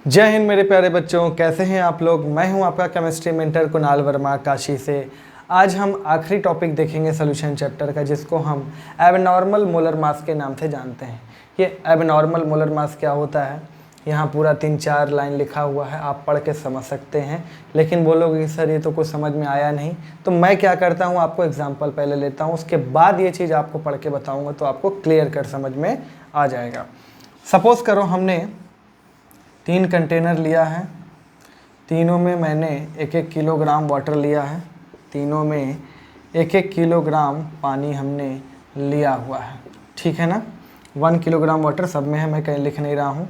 जय हिंद मेरे प्यारे बच्चों, कैसे हैं आप लोग। मैं हूं आपका केमिस्ट्री मेंटर कुणाल वर्मा काशी से। आज हम आखिरी टॉपिक देखेंगे सोल्यूशन चैप्टर का, जिसको हम एबनॉर्मल मोलर मास के नाम से जानते हैं। ये एबनॉर्मल मोलर मास क्या होता है, यहाँ पूरा 3-4 लाइन लिखा हुआ है, आप पढ़ के समझ सकते हैं। लेकिन बोलोगे कि सर ये तो कुछ समझ में आया नहीं, तो मैं क्या करता हूँ, आपको एग्जाम्पल पहले लेता हूँ, उसके बाद ये चीज़ आपको पढ़ के बताऊँगा, तो आपको क्लियर कर समझ में आ जाएगा। सपोज़ करो हमने 3 कंटेनर लिया है, तीनों में मैंने 1-1 किलोग्राम वाटर लिया है, तीनों में 1-1 किलोग्राम पानी हमने लिया हुआ है, ठीक है ना। 1 किलोग्राम वाटर सब में है, मैं कहीं लिख नहीं रहा हूँ।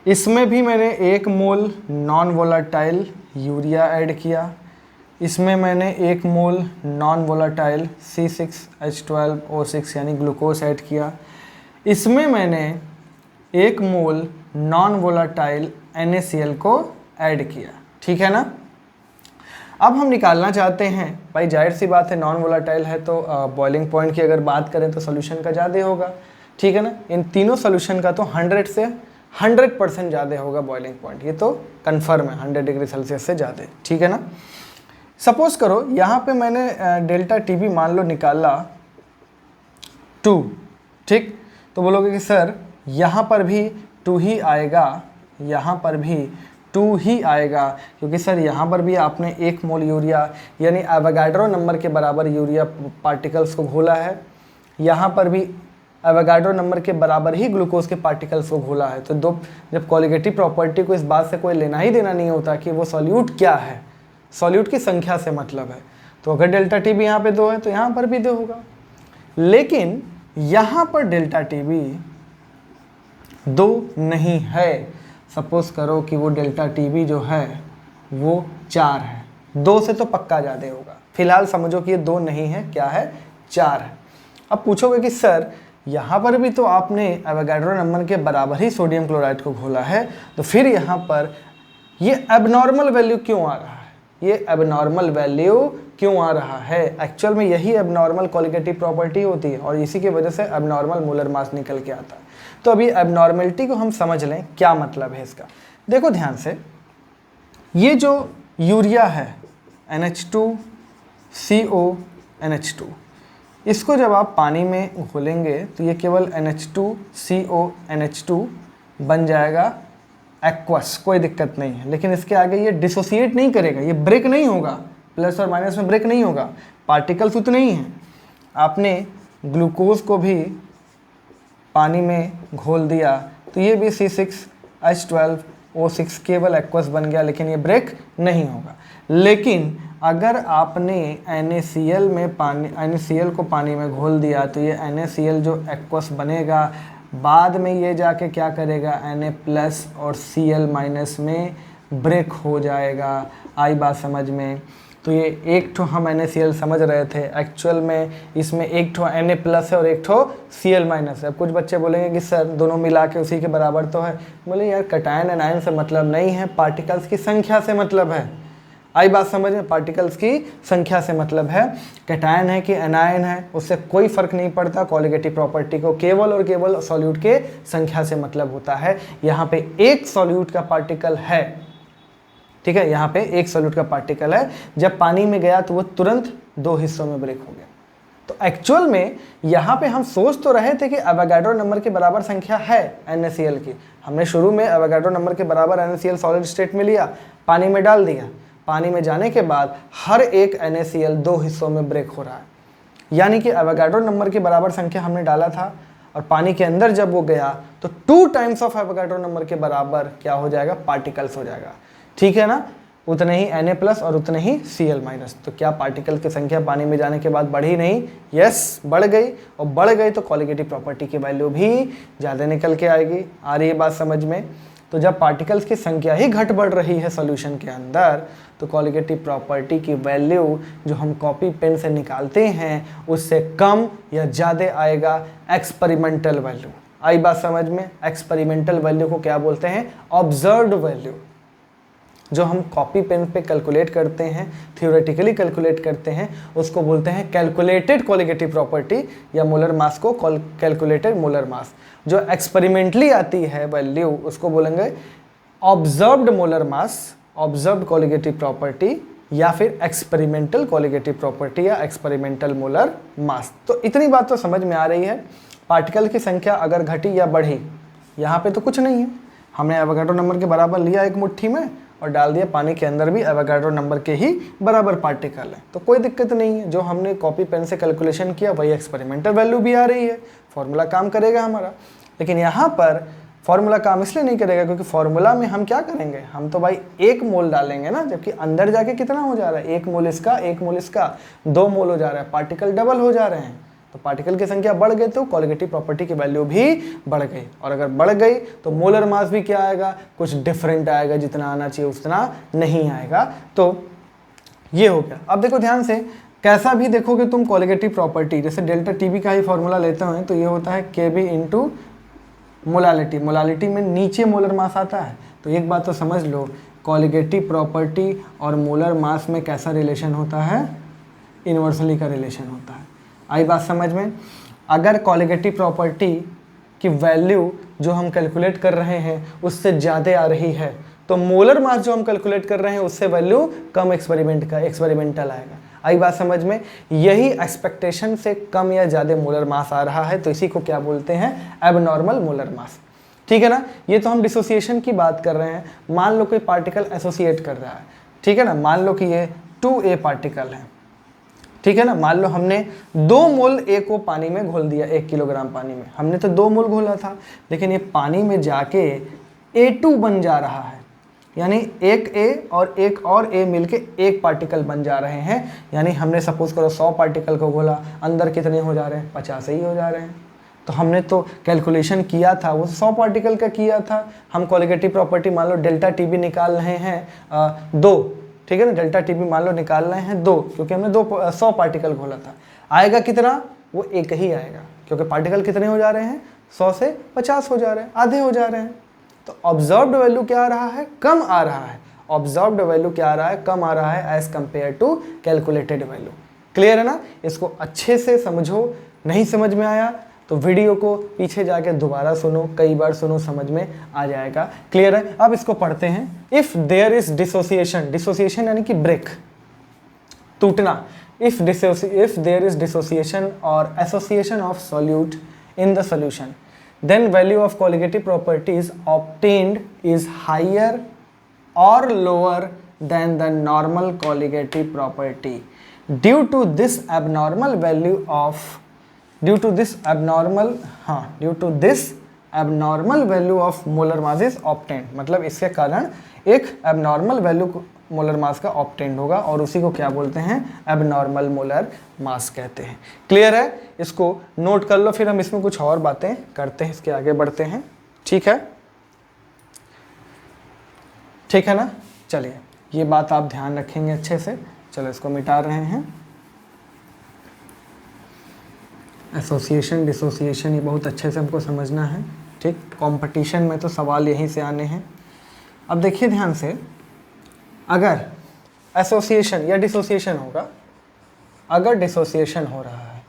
इसमें भी मैंने 1 मोल नॉन वोलाटाइल यूरिया ऐड किया, इसमें मैंने 1 मोल नॉन वोलाटाइल C6H12O6 यानी ग्लूकोज ऐड किया, इसमें मैंने 1 मोल नॉन वोलाटाइल NaCl को ऐड किया, ठीक है ना। अब हम निकालना चाहते हैं, भाई जाहिर सी बात है नॉन वोलाटाइल है तो बॉइलिंग पॉइंट की अगर बात करें तो सोल्यूशन का ज़्यादा होगा, ठीक है ना। इन तीनों सोल्यूशन का तो 100 से 100% ज़्यादा होगा बॉइलिंग पॉइंट, ये तो कन्फर्म है, 100 डिग्री सेल्सियस से ज़्यादा, ठीक है ना। सपोज करो यहाँ पे मैंने डेल्टा TB मान लो निकाला 2, ठीक। तो बोलोगे कि सर यहाँ पर भी 2 ही आएगा, यहाँ पर भी 2 ही आएगा, क्योंकि सर यहाँ पर भी आपने 1 मोल यूरिया यानी एवोगाड्रो नंबर के बराबर यूरिया पार्टिकल्स को घोला है, यहाँ पर भी एवोगाड्रो नंबर के बराबर ही ग्लूकोज के पार्टिकल्स को घोला है। तो दो जब कॉलिगेटिव प्रॉपर्टी को इस बात से कोई लेना ही देना नहीं होता कि वो सॉल्यूट क्या है, सॉल्यूट की संख्या से मतलब है। तो अगर डेल्टा TB यहाँ पे 2 है तो यहाँ पर भी 2 होगा, लेकिन यहाँ पर डेल्टा TB 2 नहीं है। सपोज करो कि वो डेल्टा TB जो है वो 4 है, 2 से तो पक्का ज़्यादा होगा। फिलहाल समझो कि ये 2 नहीं है, क्या है, 4 है। अब पूछोगे कि सर यहाँ पर भी तो आपने एवोगाड्रो नंबर के बराबर ही सोडियम क्लोराइड को घोला है, तो फिर यहाँ पर ये एबनॉर्मल वैल्यू क्यों आ रहा है, ये एबनॉर्मल वैल्यू क्यों आ रहा है। एक्चुअल में यही एबनॉर्मल कॉलिगेटिव प्रॉपर्टी होती है और इसी की वजह से एबनॉर्मल मोलर मास निकल के आता है। तो अभी एबनॉर्मलिटी को हम समझ लें, क्या मतलब है इसका। देखो ध्यान से, ये जो यूरिया है NH2CONH2, इसको जब आप पानी में घोलेंगे तो ये केवल NH2CONH2 बन जाएगा एक्वस, कोई दिक्कत नहीं है। लेकिन इसके आगे ये डिसोसिएट नहीं करेगा, ये ब्रेक नहीं होगा, प्लस और माइनस में ब्रेक नहीं होगा, पार्टिकल्स उतने ही हैं। आपने ग्लूकोज को भी पानी में घोल दिया तो ये भी C6H12O6 केवल एक्वस बन गया, लेकिन ये ब्रेक नहीं होगा। लेकिन अगर आपने NaCl में NaCl को पानी में घोल दिया तो ये NaCl जो एक्वस बनेगा, बाद में ये जाके क्या करेगा, Na+ और Cl- में ब्रेक हो जाएगा। आई बात समझ में। तो ये एक ठो हम NaCl समझ रहे थे, एक्चुअल में इसमें एक ठो Na+ है और एक ठो Cl- है। अब कुछ बच्चे बोलेंगे कि सर दोनों मिला के उसी के बराबर तो है। बोले यार कैटायन एनायन से मतलब नहीं है, पार्टिकल्स की संख्या से मतलब है। आई बात समझ में, पार्टिकल्स की संख्या से मतलब है। कैटायन है कि एनायन है उससे कोई फर्क नहीं पड़ता, कॉलिगेटिव प्रॉपर्टी को केवल और केवल सॉल्यूट के संख्या से मतलब होता है। यहाँ पे एक सॉल्यूट का पार्टिकल है, ठीक है, यहाँ पे एक सॉल्यूट का पार्टिकल है, जब पानी में गया तो वो तुरंत 2 हिस्सों में ब्रेक हो गया। तो एक्चुअल में यहाँ पे हम सोच तो रहे थे कि एवोगाड्रो नंबर के बराबर संख्या है NaCl की। हमने शुरू में एवोगाड्रो नंबर के बराबर NaCl सॉलिड स्टेट में लिया, पानी में डाल दिया, पानी में जाने के बाद हर एक NaCl 2 हिस्सों में ब्रेक हो रहा है। यानी कि एवोगाड्रो नंबर के बराबर संख्या हमने डाला था और पानी के अंदर जब वो गया तो 2 टाइम्स ऑफ एवोगाड्रो नंबर के बराबर क्या हो जाएगा, पार्टिकल्स हो जाएगा, ठीक है ना। उतने ही Na+ और उतने ही Cl-। तो क्या पार्टिकल की संख्या पानी में जाने के बाद बढ़ी नहीं, यस बढ़ गई, और बढ़ गई तो कॉलिगेटिव प्रॉपर्टी की वैल्यू भी ज़्यादा निकल के आएगी। आ रही है बात समझ में। तो जब पार्टिकल्स की संख्या ही घट बढ़ रही है सॉल्यूशन के अंदर, तो कॉलिगेटिव प्रॉपर्टी की वैल्यू जो हम कॉपी पेन से निकालते हैं उससे कम या ज़्यादा आएगा एक्सपेरिमेंटल वैल्यू। आई बात समझ में। एक्सपेरिमेंटल वैल्यू को क्या बोलते हैं, ऑब्जर्व्ड वैल्यू। जो हम कॉपी पेन पे कैलकुलेट करते हैं, थियोरेटिकली कैलकुलेट करते हैं, उसको बोलते हैं कैलकुलेटेड कॉलिगेटिव प्रॉपर्टी, या मोलर मास को कैलकुलेटेड मोलर मास। जो एक्सपेरिमेंटली आती है वैल्यू उसको बोलेंगे observed molar mass, observed colligative property, या फिर एक्सपेरिमेंटल कोलिगेटिव प्रॉपर्टी या एक्सपेरिमेंटल मोलर मास। तो इतनी बात तो समझ में आ रही है। पार्टिकल की संख्या अगर घटी या बढ़ी, यहाँ पे तो कुछ नहीं है, हमने एवोगाड्रो नंबर के बराबर लिया एक मुट्ठी में और डाल दिया, पानी के अंदर भी एवोगाड्रो नंबर के ही बराबर पार्टिकल है, तो कोई दिक्कत नहीं है। जो हमने कॉपी पेन से कैलकुलेशन किया वही एक्सपेरिमेंटल वैल्यू भी आ रही है, फॉर्मूला काम करेगा हमारा। लेकिन यहाँ पर फॉर्मूला काम इसलिए नहीं करेगा क्योंकि फॉर्मूला में हम क्या करेंगे, हम तो भाई 1 मोल डालेंगे ना, जबकि अंदर जाके कितना हो जा रहा है, 1 मोल इसका 1 मोल इसका, 2 मोल हो जा रहा है, पार्टिकल डबल हो जा रहे हैं। तो पार्टिकल की संख्या बढ़ गई तो कोलिगेटिव प्रॉपर्टी की वैल्यू भी बढ़ गई, और अगर बढ़ गई तो मोलर मास भी क्या आएगा, कुछ डिफरेंट आएगा, जितना आना चाहिए उतना नहीं आएगा। तो ये हो गया। अब देखो ध्यान से, कैसा भी देखोगे तुम कोलिगेटिव प्रॉपर्टी, जैसे डेल्टा टीबी का ही फॉर्मूला लेते हैं तो ये होता है केबी इंटू मोलालिटी। मोलालिटी में नीचे मोलर मास आता है। तो एक बात तो समझ लो, कोलिगेटिव प्रॉपर्टी और मोलर मास में कैसा रिलेशन होता है, इन्वर्सली का रिलेशन होता है। आई बात समझ में। अगर कोलिगेटिव प्रॉपर्टी की वैल्यू जो हम कैलकुलेट कर रहे हैं उससे ज़्यादा आ रही है तो मोलर मास जो हम कैलकुलेट कर रहे हैं उससे वैल्यू कम एक्सपेरिमेंटल आएगा। आई बात समझ में। यही एक्सपेक्टेशन से कम या ज़्यादा मोलर मास आ रहा है तो इसी को क्या बोलते हैं, एबनॉर्मल मोलर मास। ठीक है ना। ये तो हम डिसोसिएशन की बात कर रहे हैं। मान लो कोई पार्टिकल एसोसिएट कर रहा है, ठीक है ना, मान लो कि ये 2A पार्टिकल है, ठीक है ना। मान लो हमने 2 मोल A को पानी में घोल दिया, 1 किलोग्राम पानी में हमने तो 2 मोल घोला था, लेकिन ये पानी में जाके A2 बन जा रहा है, यानी एक A और एक और A मिलके एक पार्टिकल बन जा रहे हैं। यानी हमने सपोज करो 100 पार्टिकल को घोला, अंदर कितने हो जा रहे हैं, 50 ही हो जा रहे हैं। तो हमने तो कैलकुलेशन किया था वो 100 पार्टिकल का किया था। हम कोलिगेटिव प्रॉपर्टी मान लो डेल्टा टीबी निकाल रहे हैं 2, ठीक है ना, डेल्टा टीबी मान लो निकाल रहे हैं 2, क्योंकि हमने 100 पार्टिकल घोला था। आएगा कितना, वो एक ही आएगा, क्योंकि पार्टिकल कितने हो जा रहे हैं, 100 से 50 हो जा रहे हैं, आधे हो जा रहे हैं। तो ऑब्जर्व्ड वैल्यू क्या आ रहा है, कम आ रहा है। ऑब्जर्व्ड वैल्यू क्या आ रहा है, कम आ रहा है as compare to calculated value. Clear है ना। इसको अच्छे से समझो। नहीं समझ में आया तो वीडियो को पीछे जाके दोबारा सुनो, कई बार सुनो, समझ में आ जाएगा। क्लियर है। अब इसको पढ़ते हैं। If there is dissociation, dissociation यानी कि ब्रेक, टूटना। इफ देयर इज डिसोसिएशन और association of solute in the solution, then value of colligative properties obtained is higher or lower than the normal colligative property. Due to this abnormal value of molar mass is obtained, मतलब इसके कारण एक abnormal value molar mass का obtained होगा और उसी को क्या बोलते हैं, एबनॉर्मल मोलर मास कहते हैं। क्लियर है। इसको नोट कर लो, फिर हम इसमें कुछ और बातें करते हैं, इसके आगे बढ़ते हैं। ठीक है, ठीक है ना। चलिए, ये बात आप ध्यान रखेंगे अच्छे से। चलो इसको मिटा रहे हैं। एसोसिएशन, डिसोसिएशन, ये बहुत अच्छे से हमको समझना है। ठीक, कंपटीशन में तो सवाल यहीं से आने हैं। अब देखिए ध्यान से, अगर एसोसिएशन या डिसोसिएशन होगा, अगर डिसोसिएशन हो रहा है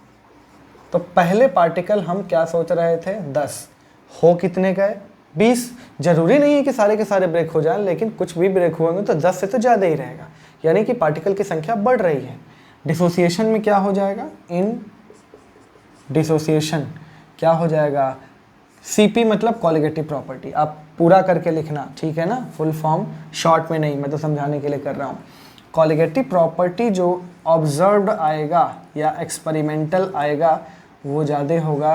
तो पहले पार्टिकल हम क्या सोच रहे थे, 10, हो कितने गए, 20। जरूरी नहीं है कि सारे के सारे ब्रेक हो जाएं, लेकिन कुछ भी ब्रेक होंगे तो 10 से तो ज़्यादा ही रहेगा, यानी कि पार्टिकल की संख्या बढ़ रही है। डिसोसिएशन में क्या हो जाएगा, इन डिसोसिएशन क्या हो जाएगा, CP मतलब कोलिगेटिव प्रॉपर्टी। आप पूरा करके लिखना, ठीक है ना, फुल फॉर्म, शॉर्ट में नहीं, मैं तो समझाने के लिए कर रहा हूँ। कोलिगेटिव प्रॉपर्टी जो ऑब्जर्व्ड आएगा या एक्सपेरिमेंटल आएगा वो ज़्यादा होगा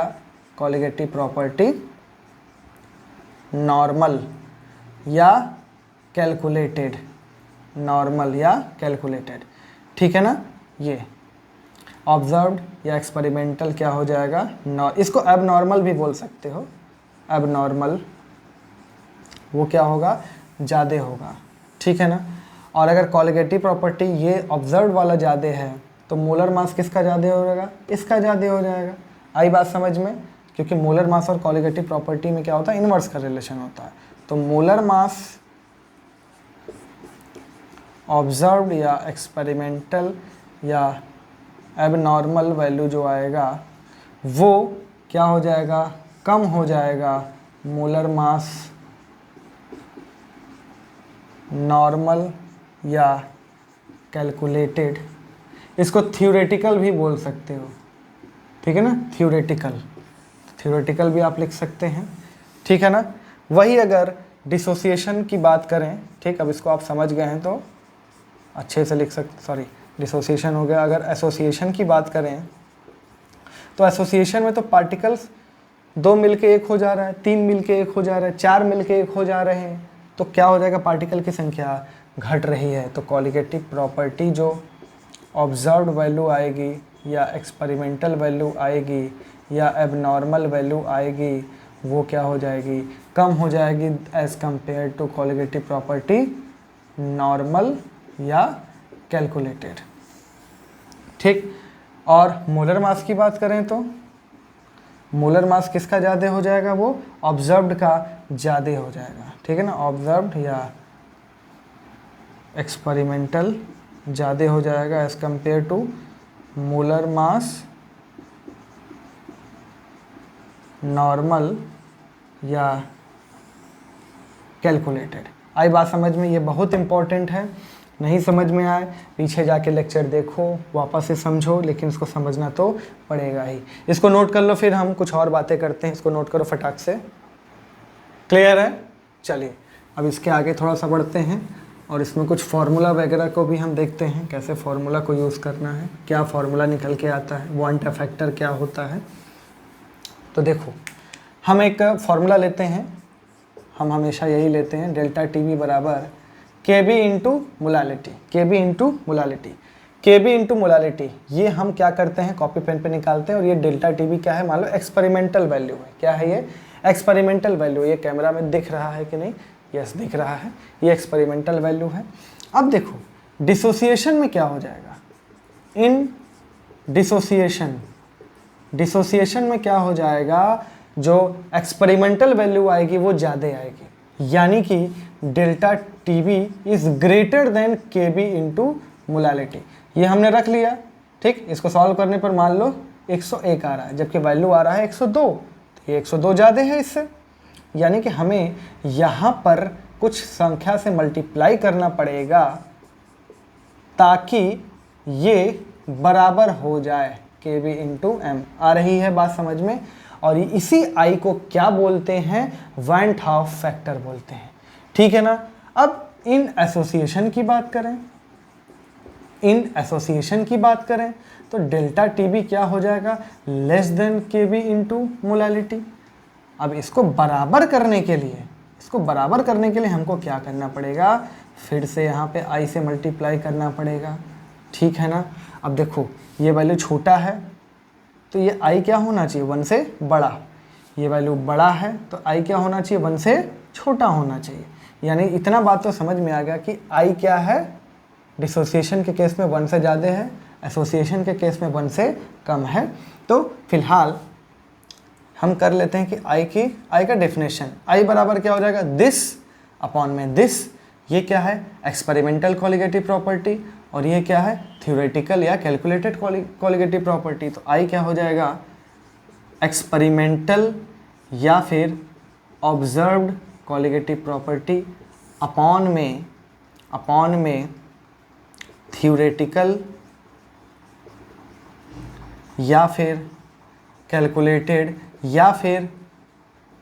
कोलिगेटिव प्रॉपर्टी नॉर्मल या कैलकुलेटेड, नॉर्मल या कैलकुलेटेड। ठीक है ना। ये ऑब्जर्व्ड या एक्सपेरिमेंटल क्या हो जाएगा, इसको एबनॉर्मल भी बोल सकते हो। एबनॉर्मल वो क्या होगा, ज़्यादा होगा। ठीक है ना। और अगर कोलिगेटिव प्रॉपर्टी ये ऑब्जर्व्ड वाला ज़्यादा है तो मोलर मास किसका ज़्यादा हो जाएगा, इसका ज़्यादा हो जाएगा। आई बात समझ में। क्योंकि मोलर मास और कोलिगेटिव प्रॉपर्टी में क्या होता है, इनवर्स का रिलेशन होता है। तो मोलर मास ऑब्जर्व्ड या एक्सपेरिमेंटल या एबनॉर्मल वैल्यू जो आएगा वो क्या हो जाएगा, कम हो जाएगा मोलर मास नॉर्मल या कैलकुलेटेड, इसको थ्योरेटिकल भी बोल सकते हो, ठीक है ना, थ्योरेटिकल भी आप लिख सकते हैं, ठीक है ना। वही अगर डिसोसिएशन की बात करें, ठीक, अब इसको आप समझ गए हैं तो अच्छे से लिख सकते, सॉरी डिसोसिएशन हो गया। अगर एसोसिएशन की बात करें तो एसोसिएशन में तो पार्टिकल्स 2 मिलके 1 हो जा रहा है, 3 मिलके 1 हो जा रहा है, 4 मिलके 1 हो जा रहे हैं, तो क्या हो जाएगा, पार्टिकल की संख्या घट रही है। तो कॉलिगेटिव प्रॉपर्टी जो ऑब्जर्व्ड वैल्यू आएगी या एक्सपेरिमेंटल वैल्यू आएगी या एबनॉर्मल वैल्यू आएगी, वो क्या हो जाएगी, कम हो जाएगी as compare to colligative property normal या कैलकुलेटेड, ठीक। और मोलर मास की बात करें तो मोलर मास किसका ज़्यादा हो जाएगा, वो ऑब्जर्व्ड का ज़्यादा हो जाएगा, ठीक है ना, ऑब्जर्व्ड या एक्सपेरिमेंटल ज़्यादा हो जाएगा as compare to molar mass normal या कैलकुलेटेड। आई बात समझ में, ये बहुत इंपॉर्टेंट है, नहीं समझ में आए पीछे जाके लेक्चर देखो, वापस से समझो, लेकिन इसको समझना तो पड़ेगा ही। इसको नोट कर लो, फिर हम कुछ और बातें करते हैं। इसको नोट करो फटाक से, क्लियर है। चलिए अब इसके आगे थोड़ा सा बढ़ते हैं और इसमें कुछ फार्मूला वगैरह को भी हम देखते हैं, कैसे फार्मूला को यूज़ करना है, क्या फार्मूला निकल के आता है, वांट फैक्टर क्या होता है। तो देखो हम एक फार्मूला लेते हैं, हम हमेशा यही लेते हैं, डेल्टा टी वी बराबर के बी इंटू मोलालिटी, के बी इंटू मोलालिटी, के बी इंटू मोलालिटी। ये हम क्या करते हैं, कॉपी पेन पे निकालते हैं, और ये डेल्टा टी वी क्या है, मान लो एक्सपेरिमेंटल वैल्यू है। क्या है ये, एक्सपेरिमेंटल वैल्यू। ये कैमरा में दिख रहा है कि नहीं, यस दिख रहा है, ये एक्सपेरिमेंटल वैल्यू है। अब देखो डिसोसिएशन में क्या हो जाएगा, इन डिसोसिएशन में क्या हो जाएगा, जो एक्सपेरिमेंटल वैल्यू आएगी वो ज़्यादा आएगी, यानी कि delta T V is greater than के बी इंटू मोलालिटी। ये हमने रख लिया, ठीक। इसको सॉल्व करने पर मान लो 101 आ रहा है, जबकि वैल्यू आ रहा है 102, तो ये 102 ज़्यादा है इससे, यानी कि हमें यहाँ पर कुछ संख्या से मल्टीप्लाई करना पड़ेगा ताकि ये बराबर हो जाए के बी इंटू एम। आ रही है बात समझ में। और इसी आई को क्या बोलते हैं, वैन हाफ फैक्टर बोलते हैं, ठीक है ना। अब इन एसोसिएशन की बात करें, तो डेल्टा टी बी क्या हो जाएगा, लेस देन के बी इंटू मोलालिटी। अब इसको बराबर करने के लिए हमको क्या करना पड़ेगा, फिर से यहाँ पे आई से मल्टीप्लाई करना पड़ेगा, ठीक है ना। अब देखो ये वैल्यू छोटा है तो ये आई क्या होना चाहिए, 1 से बड़ा। ये वैल्यू बड़ा है तो आई क्या होना चाहिए, 1 से छोटा होना चाहिए। यानी इतना बात तो समझ में आ गया कि आई क्या है, डिसोसिएशन के केस में 1 से ज़्यादा है, एसोसिएशन के केस में 1 से कम है। तो फिलहाल हम कर लेते हैं कि आई का डेफिनेशन, आई बराबर क्या हो जाएगा, दिस अपॉन में दिस। ये क्या है, एक्सपेरिमेंटल कॉलिगेटिव प्रॉपर्टी, और ये क्या है, थ्योरेटिकल या कैलकुलेटेड कॉलिगेटिव प्रॉपर्टी। तो आई क्या हो जाएगा, एक्सपेरिमेंटल या फिर ऑब्जर्व्ड कॉलिगेटिव प्रॉपर्टी अपॉन में थ्योरेटिकल या फिर कैलकुलेटेड या फिर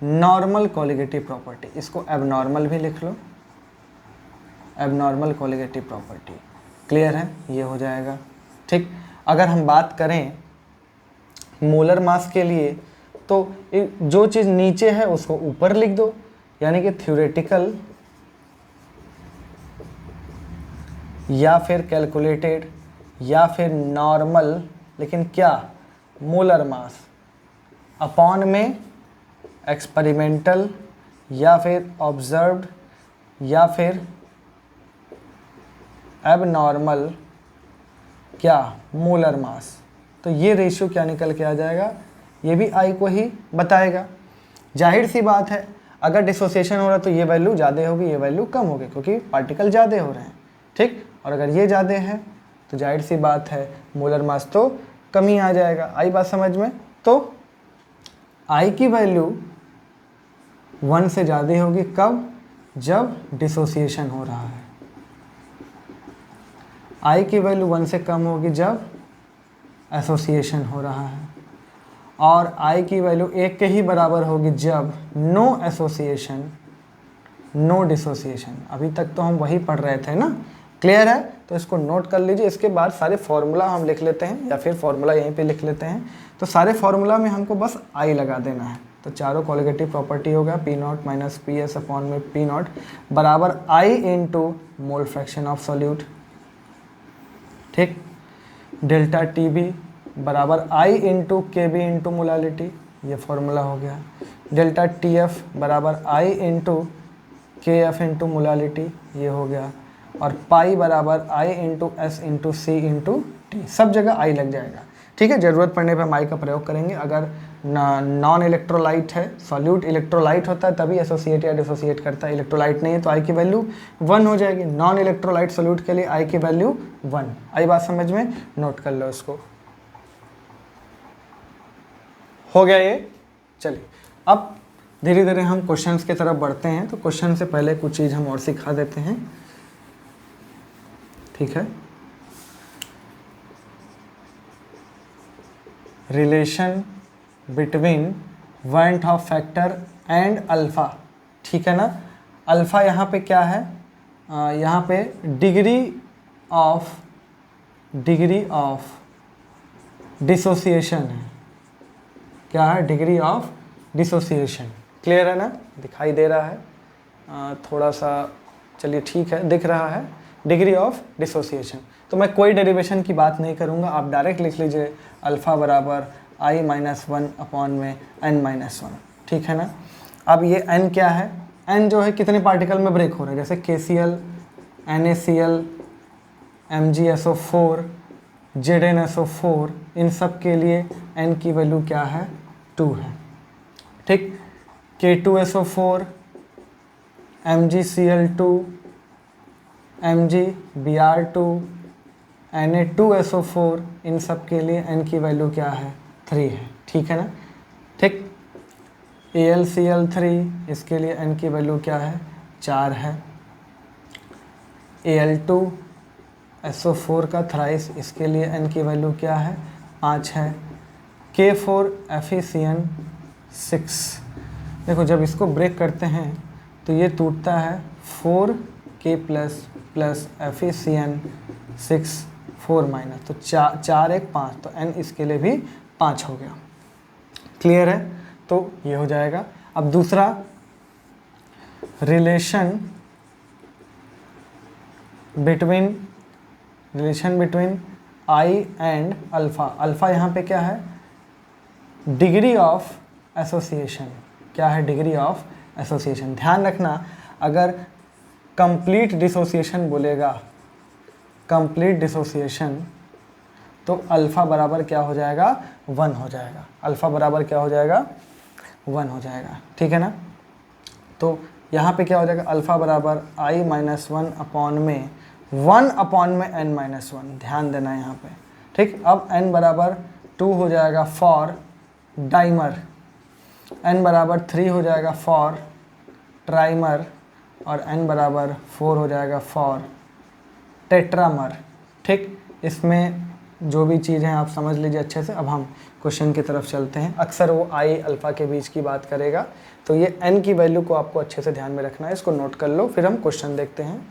नॉर्मल कॉलिगेटिव प्रॉपर्टी। इसको एबनॉर्मल भी लिख लो, एबनॉर्मल कॉलिगेटिव प्रॉपर्टी। क्लियर है, ये हो जाएगा, ठीक। अगर हम बात करें मोलर मास के लिए, तो जो चीज़ नीचे है उसको ऊपर लिख दो, यानी कि थ्योरेटिकल या फिर कैलकुलेटेड या फिर नॉर्मल, लेकिन क्या, मोलर मास अपॉन में एक्सपेरिमेंटल या फिर ऑब्जर्व्ड या फिर एबनॉर्मल क्या, मोलर मास। तो ये रेशियो क्या निकल के आ जाएगा, ये भी आई को ही बताएगा। जाहिर सी बात है अगर डिसोसिएशन हो रहा है तो ये वैल्यू ज़्यादा होगी, ये वैल्यू कम होगी, क्योंकि पार्टिकल ज़्यादा हो रहे हैं, ठीक। और अगर ये ज़्यादा है तो जाहिर सी बात है मोलर मास तो कम ही आ जाएगा। आई बात समझ में। तो आई की वैल्यू 1 से ज़्यादा होगी, कब, जब डिसोसिएशन हो रहा है, आई की वैल्यू 1 से कम होगी जब एसोसिएशन हो रहा है, और आई की वैल्यू 1 के ही बराबर होगी जब नो एसोसिएशन नो डिसोसिएशन। अभी तक तो हम वही पढ़ रहे थे ना, क्लियर है? तो इसको नोट कर लीजिए। इसके बाद सारे फॉर्मूला हम लिख लेते हैं, या फिर फॉर्मूला यहीं पे लिख लेते हैं। तो सारे फॉर्मूला में हमको बस आई लगा देना है। तो चारों कॉलिगेटिव प्रॉपर्टी होगा P not minus P S upon में पी नॉट बराबर I into mole fraction of solute, ठीक। डेल्टा टी बी बराबर I into K B into molality, ये फॉर्मूला हो गया। डेल्टा टी एफ बराबर I into K F into molality, ये हो गया। और पाई बराबर I into S into C into T, सब जगह आई लग जाएगा, ठीक है। ज़रूरत पड़ने पर हम आई का प्रयोग करेंगे। अगर नॉन इलेक्ट्रोलाइट है, सॉल्यूट इलेक्ट्रोलाइट होता है तभी एसोसिएट या डिसोसिएट करता है, इलेक्ट्रोलाइट नहीं है तो आई की वैल्यू 1 हो जाएगी। नॉन इलेक्ट्रोलाइट सॉल्यूट के लिए आई की वैल्यू 1। आई बात समझ में? नोट कर लो इसको। हो गया ये। चलिए अब धीरे धीरे हम क्वेश्चंस की तरफ बढ़ते हैं। तो क्वेश्चन से पहले कुछ चीज़ हम और सिखा देते हैं, ठीक है। Relation between warrant of factor and alpha, ठीक है ना। अल्फ़ा यहाँ पे क्या है? यहाँ पे डिग्री ऑफ डिसोसिएशन है। क्या है? Degree of dissociation. क्लियर है ना? दिखाई दे रहा है थोड़ा सा, चलिए ठीक है, दिख रहा है डिग्री ऑफ डिसोसिएशन। तो मैं कोई डेरिवेशन की बात नहीं करूँगा, आप डायरेक्ट लिख लीजिए अल्फ़ा बराबर आई माइनस 1 अपॉन में एन माइनस 1, ठीक है ना। अब ये एन क्या है? एन जो है कितने पार्टिकल में ब्रेक हो रहा है, जैसे KCl, NaCl, MgSO4, ZnSO4, इन सब के लिए एन की वैल्यू क्या है? 2 है, ठीक। K2SO4, MgCl2, MgBr2, Na2SO4, इन सब के लिए n की वैल्यू क्या है? 3 है, ठीक है ना, ठीक। AlCl3, इसके लिए n की वैल्यू क्या है? 4 है। Al2SO4 का थ्राइस, इसके लिए n की वैल्यू क्या है? 5 है। K4FeCN6, देखो जब इसको ब्रेक करते हैं तो ये टूटता है 4K प्लस FeCN6 4 माइनस, तो 4 1 5, तो n इसके लिए भी 5 हो गया। क्लियर है? तो ये हो जाएगा। अब दूसरा, relation between I and alpha. Alpha यहाँ पे क्या है? Degree of association. क्या है? Degree of association. ध्यान रखना, अगर कंप्लीट डिसोसिएशन बोलेगा, कंप्लीट डिसोसिएशन, तो अल्फ़ा बराबर क्या हो जाएगा? 1 हो जाएगा। अल्फ़ा बराबर क्या हो जाएगा? 1 हो जाएगा, ठीक है ना। तो यहाँ पे क्या हो जाएगा? अल्फ़ा बराबर आई माइनस 1 अपॉन में 1 अपॉन में n माइनस 1, ध्यान देना है यहाँ पे, ठीक। अब n बराबर 2 हो जाएगा फॉर डाइमर, n बराबर 3 हो जाएगा फॉर ट्राइमर, और n बराबर 4 हो जाएगा फॉर टेट्रामर, ठीक। इसमें जो भी चीज़ है आप समझ लीजिए अच्छे से। अब हम क्वेश्चन की तरफ चलते हैं। अक्सर वो आई अल्फ़ा के बीच की बात करेगा, तो ये n की वैल्यू को आपको अच्छे से ध्यान में रखना है, इसको नोट कर लो, फिर हम क्वेश्चन देखते हैं।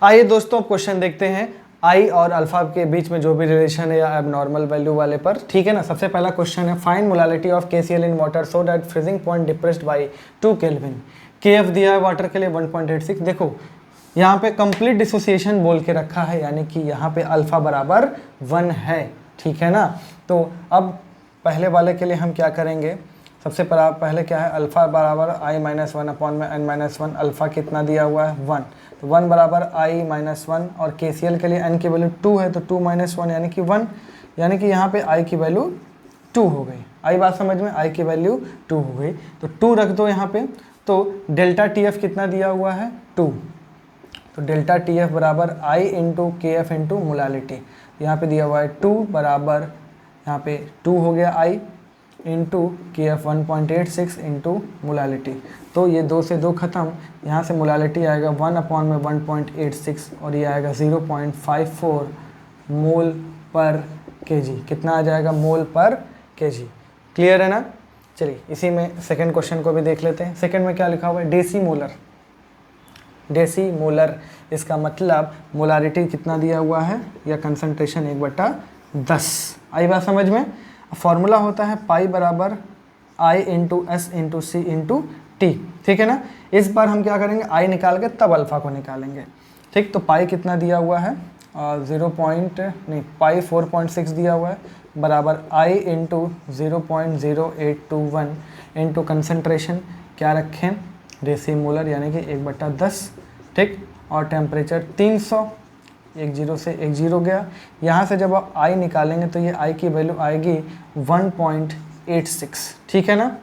आइए दोस्तों क्वेश्चन देखते हैं आई और अल्फ़ा के बीच में जो भी रिलेशन है या एबनॉर्मल वैल्यू वाले पर, ठीक है ना। सबसे पहला क्वेश्चन है, find molality of KCl in water so that freezing point depressed by 2 kelvin. KF दिया है वाटर के लिए 1.86। देखो यहाँ पे कंप्लीट डिसोसिएशन बोल के रखा है, यानी कि यहाँ पे अल्फ़ा बराबर 1 है, ठीक है ना। तो अब पहले वाले के लिए हम क्या करेंगे? सबसे पहले क्या है? अल्फ़ा बराबर आई माइनस 1 अपॉन में n माइनस 1। अल्फ़ा कितना दिया हुआ है? 1, तो 1 बराबर आई माइनस 1, और KCl के लिए n की वैल्यू 2 है, तो 2 माइनस 1 यानी कि 1, यानी कि यहाँ पे i की वैल्यू 2 हो गई। आई बात समझ में? i की वैल्यू 2 हो गई, तो 2 रख दो यहाँ पे। तो डेल्टा TF कितना दिया हुआ है? 2, तो डेल्टा TF बराबर I into KF into molality. यहाँ पे दिया हुआ है 2 बराबर, यहाँ पे 2 हो गया I, into K F 1.86 into molality. तो ये 2 से 2 ख़त्म, यहाँ से मोलालिटी आएगा 1/1.86 और ये आएगा 0.54 मोल पर केजी। कितना आ जाएगा? मोल पर केजी। क्लियर है ना? चलिए इसी में सेकंड क्वेश्चन को भी देख लेते हैं। सेकंड में क्या लिखा हुआ है? डेसीमोलर। डेसीमोलर, इसका मतलब मोलारिटी कितना दिया हुआ है या कंसंट्रेशन 1/10। आई बात समझ में? फॉर्मूला होता है पाई बराबर I into S into C into T. ठीक है ना? इस बार हम क्या करेंगे? आई निकाल के तब अल्फ़ा को निकालेंगे। ठीक, तो पाई कितना दिया हुआ है? पाई 4.6 दिया हुआ है बराबर आई इंटू 0.0821 इंटू कंसनट्रेशन क्या रखें? डेसीमोलर यानी कि 1/10। ठीक, और टेम्परेचर 300, 10 से 10 गया। यहाँ से जब आप आई निकालेंगे तो ये आई की वैल्यू आएगी 1.86। ठीक है ना?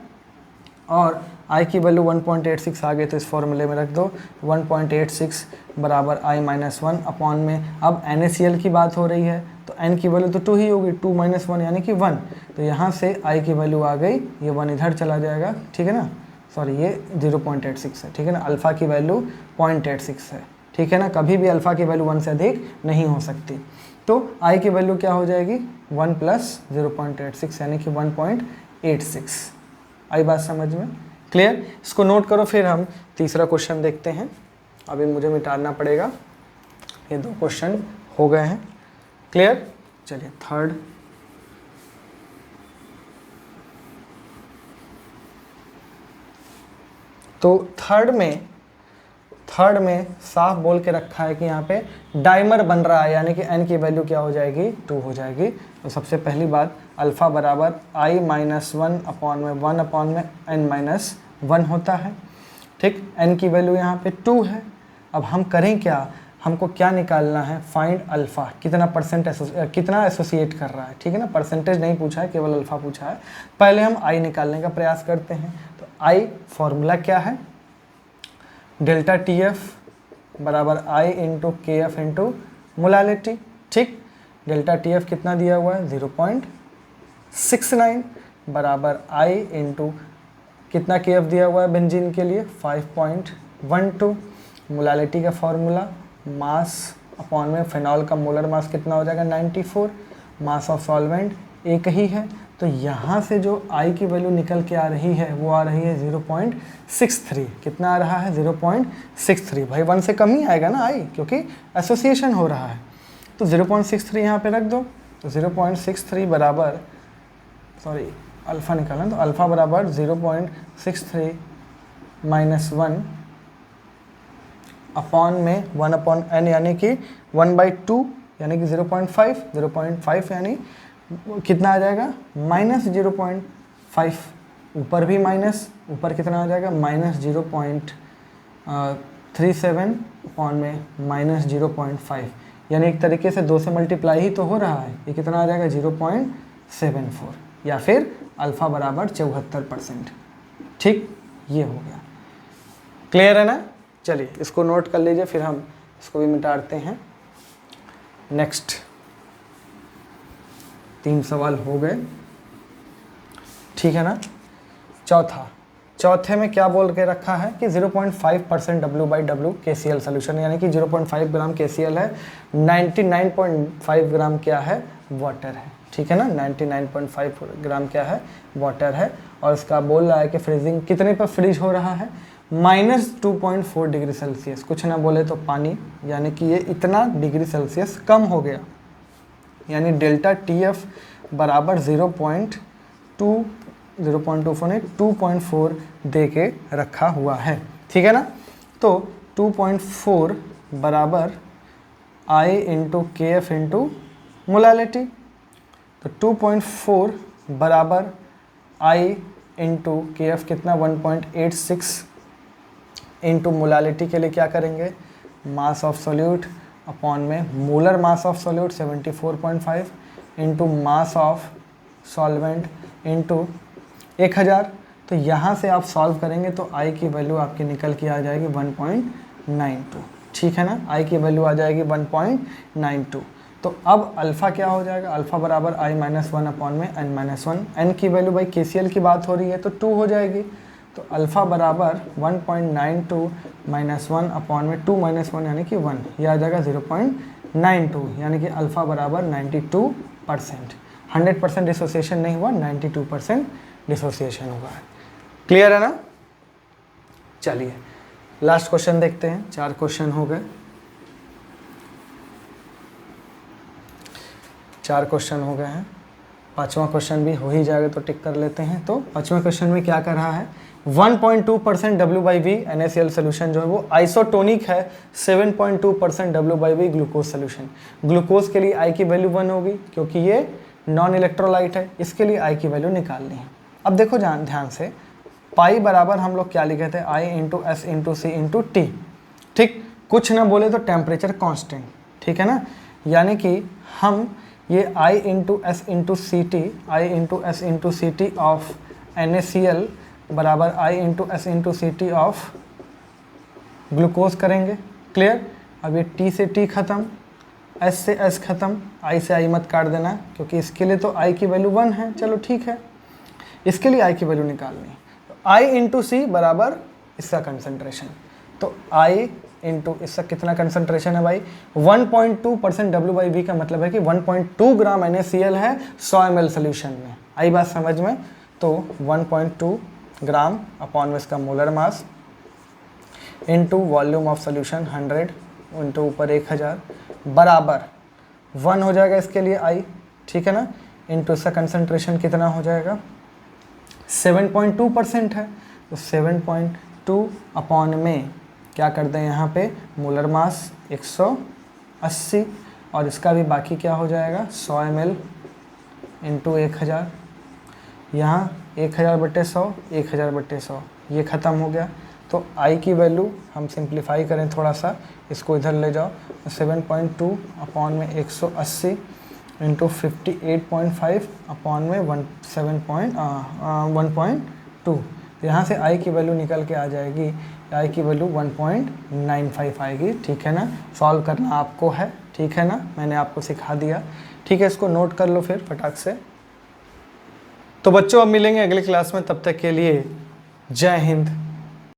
और आई की वैल्यू 1.86 आ गई तो इस फॉर्मूले में रख दो 1.86 बराबर आई माइनस 1 अपॉन में। अब NaCl की बात हो रही है तो n की वैल्यू तो 2 ही होगी, 2 - 1 यानी कि 1। तो यहाँ से आई की वैल्यू आ गई, ये 1 इधर चला जाएगा। ठीक है ना? सॉरी, ये 0.86 है। ठीक है ना? अल्फ़ा की वैल्यू 0.86 है। ठीक है ना? कभी भी अल्फ़ा की वैल्यू 1 से अधिक नहीं हो सकती। तो आई की वैल्यू क्या हो जाएगी? 1 + 0.86 यानी कि 1.86। आई बात समझ में? क्लियर? इसको नोट करो, फिर हम तीसरा क्वेश्चन देखते हैं। अभी मुझे मिटाना पड़ेगा, ये 2 क्वेश्चन हो गए हैं। क्लियर? चलिए थर्ड। तो थर्ड में साफ बोल के रखा है कि यहाँ पे डाइमर बन रहा है, यानी कि n की वैल्यू क्या हो जाएगी? 2 हो जाएगी। तो सबसे पहली बात, अल्फ़ा बराबर i - 1 अपॉन में 1 अपॉन में n - 1 होता है। ठीक, n की वैल्यू यहाँ पे 2 है। अब हम करें क्या? हमको क्या निकालना है? फाइंड अल्फ़ा, कितना परसेंट कितना एसोसिएट कर रहा है। ठीक है ना? परसेंटेज नहीं पूछा है, केवल अल्फ़ा पूछा है। पहले हम आई निकालने का प्रयास करते हैं। तो आई फॉर्मूला क्या है? डेल्टा टी एफ बराबर I into K F into molality. ठीक, डेल्टा टी एफ कितना दिया हुआ है? 0.69 बराबर आई इंटू कितना के एफ दिया हुआ है बेंजीन के लिए? 5.12। मोलालिटी का फॉर्मूला मास अपॉन में फिनॉल का मोलर मास कितना हो जाएगा? 94। मास ऑफ सॉल्वेंट एक ही है, तो यहाँ से जो आई की वैल्यू निकल के आ रही है वो आ रही है 0.63। कितना आ रहा है? 0.63। भाई 1 से कम ही आएगा ना आई, क्योंकि एसोसिएशन हो रहा है। तो 0.63 यहाँ पे रख दो। तो 0.63 बराबर, सॉरी अल्फ़ा निकालना, तो अल्फ़ा बराबर 0.63 - 1 अपॉन में 1 अपॉन n यानी कि 1/2 यानी कि 0.5 यानी कितना आ जाएगा? -0.5। ऊपर भी माइनस, ऊपर कितना आ जाएगा? -0.37 अपॉन में -0.5 यानी एक तरीके से 2 से मल्टीप्लाई ही तो हो रहा है। ये कितना आ जाएगा? 0.74 या फिर अल्फ़ा बराबर 74%। ठीक, ये हो गया। क्लियर है ना? चलिए इसको नोट कर लीजिए, फिर हम इसको भी मिटाते हैं। नेक्स्ट 3 सवाल हो गए। ठीक है ना? चौथे में क्या बोल के रखा है कि 0.5% W/W KCl सोल्यूशन, यानी कि 0.5 ग्राम KCl है, 99.5 ग्राम क्या है? वाटर है। ठीक है ना? 99.5 ग्राम क्या है? वाटर है। और इसका बोल रहा है कि फ्रीजिंग कितने पर फ्रीज हो रहा है? -2.4 डिग्री सेल्सियस। कुछ ना बोले तो पानी, यानी कि ये इतना डिग्री सेल्सियस कम हो गया, यानी डेल्टा टी एफ बराबर 2.4 दे के रखा हुआ है। ठीक है ना? तो 2.4 बराबर I into K F into molality. तो 2.4 बराबर आई इंटू के एफ कितना? 1.86 इंटू मोलालिटी के लिए क्या करेंगे? मास ऑफ सोल्यूट अपॉन में molar mass of solute 74.5 into mass of solvent into 1000। तो यहाँ से आप सॉल्व करेंगे तो आई की वैल्यू आपकी निकल के आ जाएगी 1.92। ठीक है ना? आई की वैल्यू आ जाएगी 1.92। तो अब अल्फ़ा क्या हो जाएगा, अल्फ़ा बराबर i माइनस वन अपॉन में n माइनस वन, n की वैल्यू भाई KCL की बात हो रही है तो 2 हो जाएगी। तो अल्फ़ा बराबर 1.92 माइनस वन अपॉन में 2 माइनस वन यानी कि 1, यह आ जाएगा 0.92, यानी कि अल्फ़ा बराबर 92%। 100% डिसोसिएशन नहीं हुआ, 92% डिसोसिएशन हुआ है। क्लियर है ना? चलिए लास्ट क्वेश्चन देखते हैं, 4 क्वेश्चन हो गए, 4 क्वेश्चन हो गए हैं, 5वां क्वेश्चन भी हो ही जाएगा तो टिक कर लेते हैं। तो 5वें क्वेश्चन में क्या कर रहा है, 1.2% W/V NaCl सोल्यूशन जो है वो आइसोटोनिक है 7.2% W/V ग्लूकोज सोल्यूशन। ग्लूकोज के लिए I की वैल्यू 1 होगी क्योंकि ये नॉन इलेक्ट्रोलाइट है, इसके लिए I की वैल्यू निकालनी है। अब देखो ध्यान से, पाई बराबर हम लोग क्या लिखे थे, I into S into C into T, ठीक, कुछ ना बोले तो टेम्परेचर कांस्टेंट, ठीक है ना, यानी कि हम ये I into S into C T, I into S into C T of NaCl बराबर I into S into C T of glucose करेंगे। क्लियर? अब ये T से T खत्म, S से S खत्म, I से I मत काट देना क्योंकि इसके लिए तो I की वैल्यू 1 है, चलो ठीक है, इसके लिए I की वैल्यू निकालनी है। तो I इंटू सी बराबर इसका कंसंट्रेशन, तो I इंटू इसका कितना कंसंट्रेशन है भाई, 1.2% W/V का मतलब है कि 1.2 ग्राम NaCl है 100 ml सोल्यूशन में। आई बात समझ में? तो 1.2 ग्राम अपॉन में इसका molar mass into volume of solution 100 into ऊपर 1000 बराबर 1 हो जाएगा इसके लिए I, ठीक है ना, इंटू इसका कंसंट्रेशन कितना हो जाएगा 7.2% है, तो 7.2 अपॉन में क्या कर दें यहाँ पे मोलर मास 180 और इसका भी बाकी क्या हो जाएगा 100 ml इंटू 1000, यहाँ 1000/100, 1000/100 ये ख़त्म हो गया। तो I की वैल्यू हम सिंप्लीफाई करें थोड़ा सा, इसको इधर ले जाओ, 7.2 अपॉन में 180 इंटू 58.5 अपॉन में 1.2, यहाँ से I की वैल्यू निकल के आ जाएगी, I की वैल्यू 1.95 आएगी, ठीक है ना। सॉल्व करना आपको है, ठीक है ना, मैंने आपको सिखा दिया, ठीक है, इसको नोट कर लो फिर फटाक से। तो बच्चों अब मिलेंगे अगली क्लास में, तब तक के लिए जय हिंद।